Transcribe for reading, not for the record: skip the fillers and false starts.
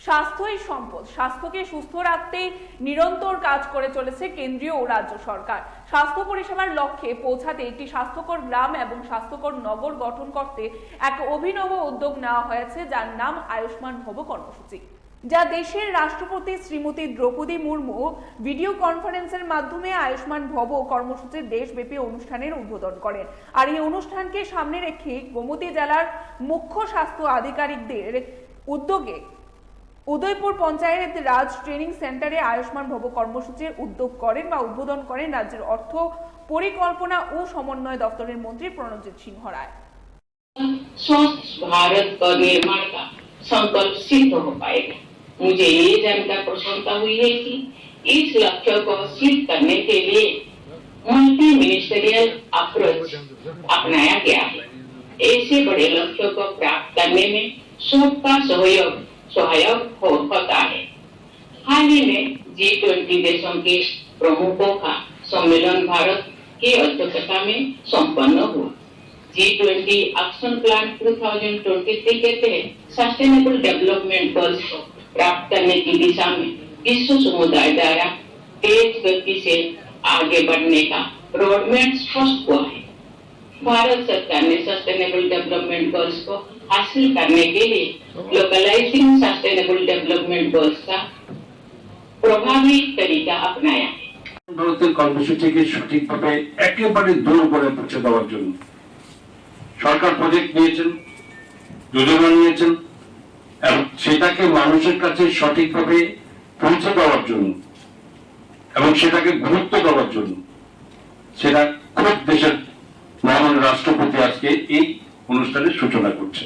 স্বাস্থ্যই সম্পদ। স্বাস্থ্যকে সুস্থ রাখতে নিরন্তর কাজ করে চলেছে কেন্দ্রীয় ও রাজ্য সরকার। স্বাস্থ্য পরিষেবার লক্ষ্যে পৌঁছাতে একটি স্বাস্থ্যকর গ্রাম এবং স্বাস্থ্যকর নগর গঠন করতে এক অভিনব উদ্যোগ নেওয়া হয়েছে, যার নাম আয়ুষ্মান ভব কর্মসূচি, যা দেশের রাষ্ট্রপতি শ্রীমতী দ্রৌপদী মুর্মু ভিডিও কনফারেন্সের মাধ্যমে আয়ুষ্মান ভব কর্মসূচির দেশব্যাপী অনুষ্ঠানের উদ্বোধন করেন। আর এই অনুষ্ঠানকে সামনে রেখে গোমতী জেলার মুখ্য স্বাস্থ্য আধিকারিকদের উদ্যোগে উদয়পুর পঞ্চায়েত রাজ ট্রেনিং সেন্টারে আয়ুষ্মান ভব কর্মসূচির উদ্যোগ করেন বা উদ্বোধন করেন রাজ্যের অর্থ পরিকল্পনা ও সমন্বয় দপ্তরের মন্ত্রী প্রণজিৎ সিংহ রায়। स्वस्थ भारत का निर्माण का संकल्प सिद्ध हो पाएगा। मुझे ये जानकर प्रसन्नता हुई है कि इस लक्ष्य को सिद्ध करने के लिए मल्टी मिनिस्टरियल अप्रोच अपनाया गया है। ऐसे बड़े लक्ष्यों को प्राप्त करने में सबका सहायक होता है। हाल ही में G20 देशों के प्रमुखों का सम्मेलन भारत की अध्यक्षता में संपन्न हुआ। G20 एक्शन प्लान 2023 के तहत सस्टेनेबल डेवलपमेंट गोल्स को प्राप्त करने की दिशा में विश्व समुदाय द्वारा तेज गति से आगे बढ़ने का रोडमैप स्पष्ट हुआ है। भारत सरकार ने सस्टेनेबल डेवलपमेंट गोल्स को हासिल करने के लिए लोकलाइजिंग सस्टेनेबल डेवलपमेंट गोल्स का प्रभावी तरीका अपनाया है। ভারতের কর্মসূচিকে সঠিকভাবে একেবারে দূর করে পৌঁছে দেওয়ার জন্য সরকার প্রজেক্ট নিয়েছেন, যোজনা নিয়েছেন এবং সেটাকে মানুষের কাছে সঠিকভাবে পৌঁছে দেওয়ার জন্য এবং সেটাকে গুরুত্ব দেওয়ার জন্য সেটা খুব দেশের মহান রাষ্ট্রপতি আজকে এই অনুষ্ঠানের সূচনা করছে।